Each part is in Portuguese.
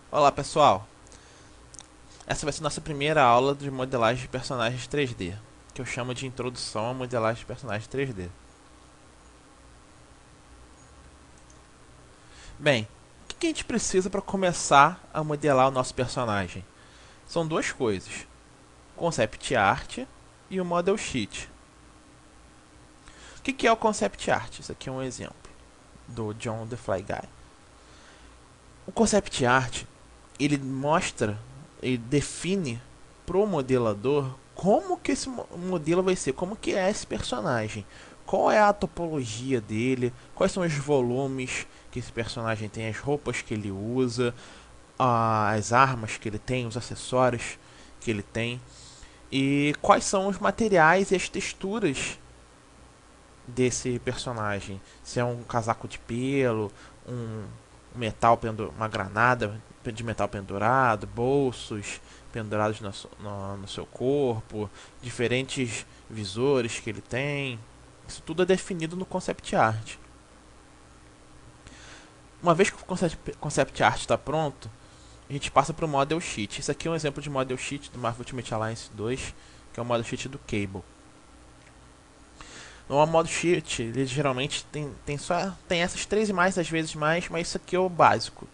Olá pessoal, essa vai ser nossa primeira aula de modelagem de personagens 3D, que eu chamo de introdução à modelagem de personagens 3D. Bem, o que a gente precisa para começar a modelar o nosso personagem? São duas coisas, o concept art e o model sheet. O que é o concept art? Isso aqui é um exemplo do John the Fly Guy. O concept art, ele mostra, ele define pro modelador como que esse modelo vai ser, como que é esse personagem, qual é a topologia dele, quais são os volumes que esse personagem tem, as roupas que ele usa, as armas que ele tem, os acessórios que ele tem e quais são os materiais e as texturas desse personagem. Se é um casaco de pelo, um metal uma granada de metal pendurado, bolsos pendurados no seu corpo, diferentes visores que ele tem. Isso tudo é definido no concept art. Uma vez que o concept art está pronto, a gente passa para o model sheet. Isso aqui é um exemplo de model sheet do Marvel Ultimate Alliance 2, que é o model sheet do Cable. No modo sheet, ele geralmente tem essas três imagens, às vezes mais, mas isso aqui é o básico,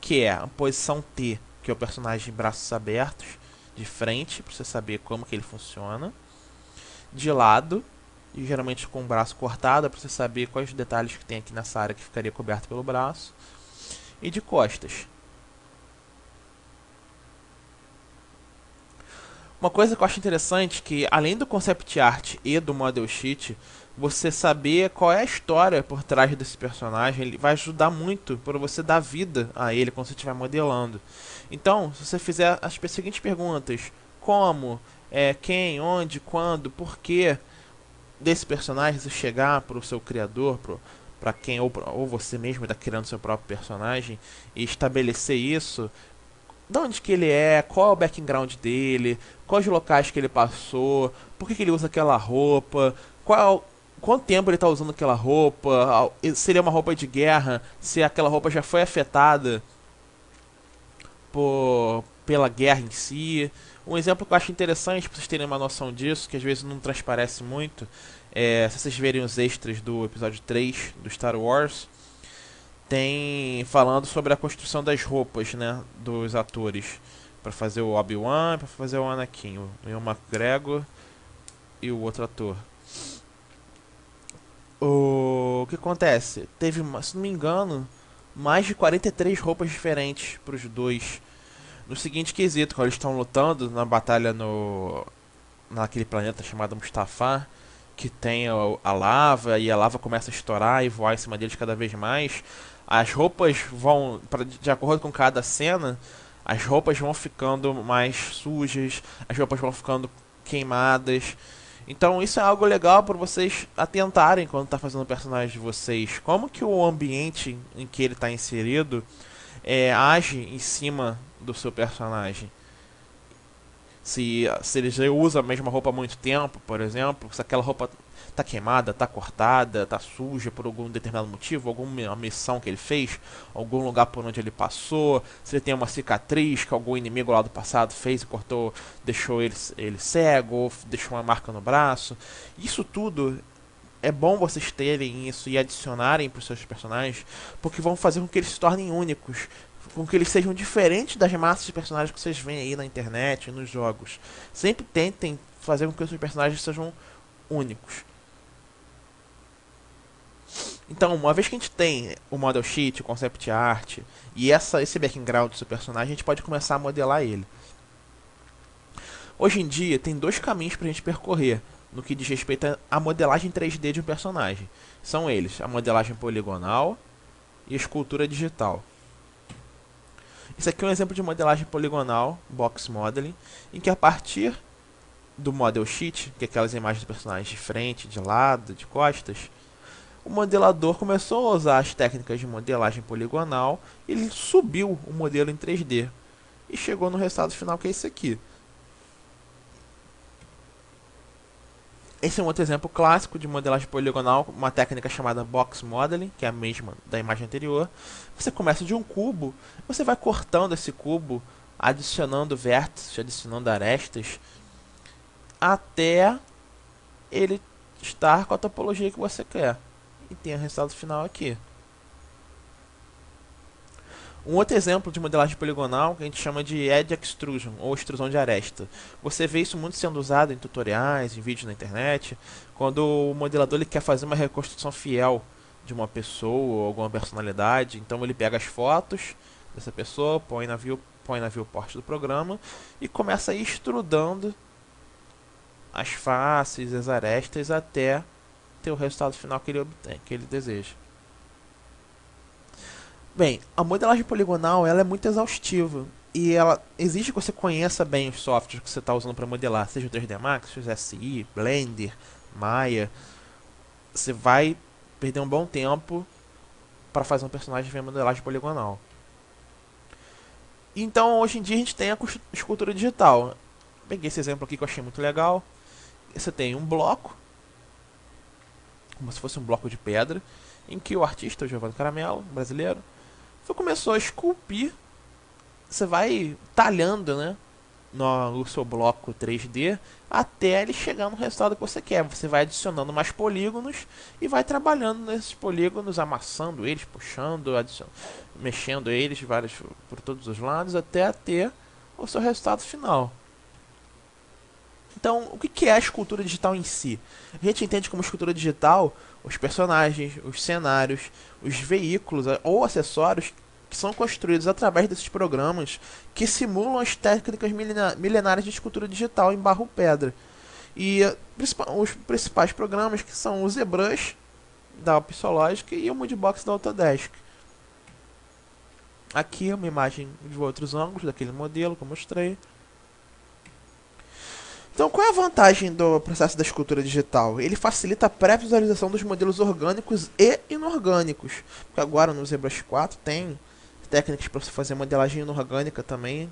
que é a posição T, que é o personagem de braços abertos, de frente, para você saber como que ele funciona, de lado, e geralmente com o braço cortado, para você saber quais os detalhes que tem aqui nessa área que ficaria coberto pelo braço, e de costas. Uma coisa que eu acho interessante é que, além do concept art e do model sheet, você saber qual é a história por trás desse personagem, ele vai ajudar muito para você dar vida a ele quando você estiver modelando. Então, se você fizer as seguintes perguntas: como, quem, onde, quando, porquê desse personagem, você chegar para o seu criador, para quem ou você mesmo está criando seu próprio personagem e estabelecer isso, de onde que ele é, qual é o background dele, quais locais que ele passou, por que ele usa aquela roupa, quanto tempo ele está usando aquela roupa, seria uma roupa de guerra, se aquela roupa já foi afetada pela guerra em si. Um exemplo que eu acho interessante para vocês terem uma noção disso, que às vezes não transparece muito, se vocês verem os extras do episódio 3 do Star Wars, tem falando sobre a construção das roupas, né, dos atores para fazer o Obi-Wan, para fazer o Anakin, o Ian McGregor e o outro ator. O que acontece? Teve, se não me engano, mais de 43 roupas diferentes para os dois. No seguinte quesito, quando eles estão lutando na batalha naquele planeta chamado Mustafar, que tem a lava e a lava começa a estourar e voar em cima deles cada vez mais. As roupas vão, de acordo com cada cena, as roupas vão ficando mais sujas, as roupas vão ficando queimadas. Então isso é algo legal para vocês atentarem quando está fazendo o personagem de vocês. Como que o ambiente em que ele está inserido age em cima do seu personagem. Se ele já usa a mesma roupa há muito tempo, por exemplo, se aquela roupa tá queimada, tá cortada, tá suja por algum determinado motivo, alguma missão que ele fez, algum lugar por onde ele passou, se ele tem uma cicatriz que algum inimigo lá do passado fez e cortou, deixou ele cego, ou deixou uma marca no braço. Isso tudo é bom vocês terem isso e adicionarem para os seus personagens, porque vão fazer com que eles se tornem únicos, com que eles sejam diferentes das massas de personagens que vocês veem aí na internet, nos jogos. Sempre tentem fazer com que os seus personagens sejam únicos. Então, uma vez que a gente tem o model sheet, o concept art e esse background do seu personagem, a gente pode começar a modelar ele. Hoje em dia, tem dois caminhos para a gente percorrer no que diz respeito à modelagem 3D de um personagem. São eles: a modelagem poligonal e a escultura digital. Isso aqui é um exemplo de modelagem poligonal, box modeling, em que a partir do model sheet, que é aquelas imagens do personagem de frente, de lado, de costas, o modelador começou a usar as técnicas de modelagem poligonal e ele subiu o modelo em 3D e chegou no resultado final, que é esse aqui. Esse é um outro exemplo clássico de modelagem poligonal, uma técnica chamada box modeling, que é a mesma da imagem anterior. Você começa de um cubo, você vai cortando esse cubo, adicionando vértices, adicionando arestas, até ele estar com a topologia que você quer. E tem o resultado final aqui. Um outro exemplo de modelagem poligonal que a gente chama de edge extrusion, ou extrusão de aresta. Você vê isso muito sendo usado em tutoriais, em vídeos na internet, quando o modelador ele quer fazer uma reconstrução fiel de uma pessoa ou alguma personalidade. Então ele pega as fotos dessa pessoa, põe na viewport do programa e começa a ir extrudando as faces, as arestas, até ter o resultado final que ele obtém, que ele deseja. Bem, a modelagem poligonal ela é muito exaustiva e ela exige que você conheça bem os softwares que você está usando para modelar, seja o 3D Max, seja o SI, Blender, Maya. Você vai perder um bom tempo para fazer um personagem via modelagem poligonal. Então, hoje em dia a gente tem a escultura digital. Peguei esse exemplo aqui que eu achei muito legal. Você tem um bloco, como se fosse um bloco de pedra, em que o artista, o Giovanni Caramelo, brasileiro, começou a esculpir. Você vai talhando, né, no seu bloco 3D até ele chegar no resultado que você quer. Você vai adicionando mais polígonos e vai trabalhando nesses polígonos, amassando eles, puxando, mexendo eles por todos os lados até ter o seu resultado final. Então, o que é a escultura digital em si? A gente entende como escultura digital os personagens, os cenários, os veículos ou acessórios que são construídos através desses programas que simulam as técnicas milenares de escultura digital em barro pedra. E os principais programas que são o ZBrush da Pixologic e o Moodbox da Autodesk. Aqui é uma imagem de outros ângulos daquele modelo que eu mostrei. Então, qual é a vantagem do processo da escultura digital? Ele facilita a pré-visualização dos modelos orgânicos e inorgânicos. Porque agora no ZBrush 4 tem técnicas para você fazer modelagem inorgânica também,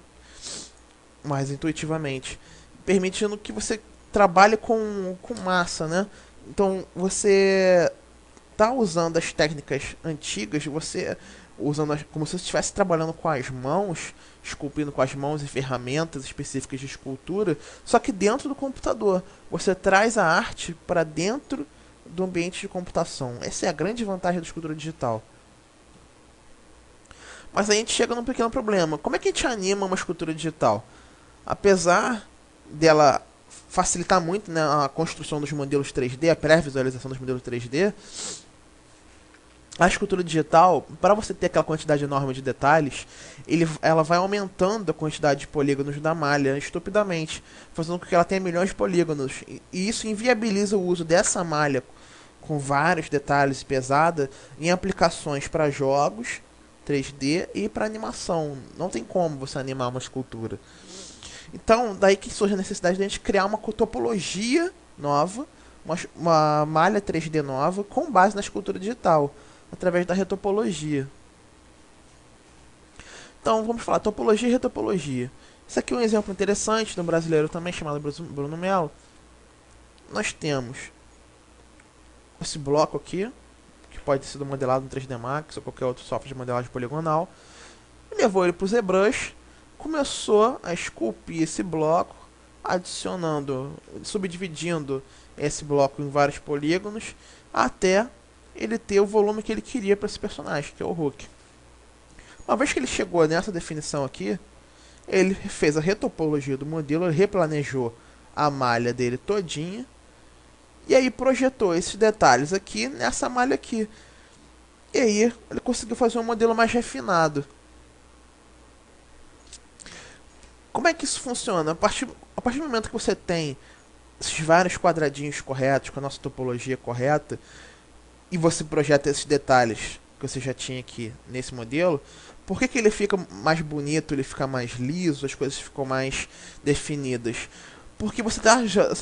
mais intuitivamente, permitindo que você trabalhe com massa, né? Então, você está usando as técnicas antigas, você como se você estivesse trabalhando com as mãos, esculpindo com as mãos e ferramentas específicas de escultura, só que dentro do computador. Você traz a arte para dentro do ambiente de computação. Essa é a grande vantagem da escultura digital. Mas aí a gente chega num pequeno problema. Como é que a gente anima uma escultura digital? Apesar dela facilitar muito, né, a construção dos modelos 3D, a pré-visualização dos modelos 3D, a escultura digital, para você ter aquela quantidade enorme de detalhes, ela vai aumentando a quantidade de polígonos da malha estupidamente, fazendo com que ela tenha milhões de polígonos. E isso inviabiliza o uso dessa malha com vários detalhes pesada em aplicações para jogos 3D e para animação. Não tem como você animar uma escultura. Então, daí que surge a necessidade de a gente criar uma topologia nova, uma malha 3D nova com base na escultura digital, através da retopologia. Então, vamos falar topologia e retopologia. Isso aqui é um exemplo interessante de um brasileiro também, chamado Bruno Melo. Nós temos esse bloco aqui, que pode ser modelado no 3D Max ou qualquer outro software de modelagem poligonal. Levou ele para o ZBrush, começou a esculpir esse bloco, adicionando, subdividindo esse bloco em vários polígonos, até ele ter o volume que ele queria para esse personagem, que é o Hulk. Uma vez que ele chegou nessa definição aqui, ele fez a retopologia do modelo, ele replanejou a malha dele todinha, e aí projetou esses detalhes aqui nessa malha aqui. E aí ele conseguiu fazer um modelo mais refinado. Como é que isso funciona? A partir do momento que você tem esses vários quadradinhos corretos, com a nossa topologia correta, e você projeta esses detalhes que você já tinha aqui nesse modelo, por que ele fica mais bonito, ele fica mais liso, as coisas ficam mais definidas? Porque você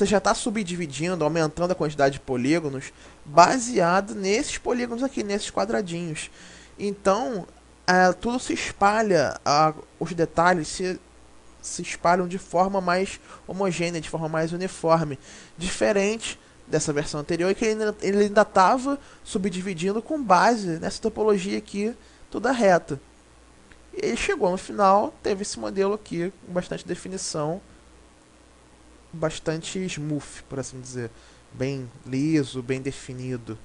já está subdividindo, aumentando a quantidade de polígonos, baseado nesses polígonos aqui, nesses quadradinhos. Então, tudo se espalha, os detalhes se espalham de forma mais homogênea, de forma mais uniforme, diferente dessa versão anterior é que ele ainda estava subdividindo com base nessa topologia aqui toda reta. E ele chegou no final, teve esse modelo aqui com bastante definição, bastante smooth, por assim dizer, bem liso, bem definido.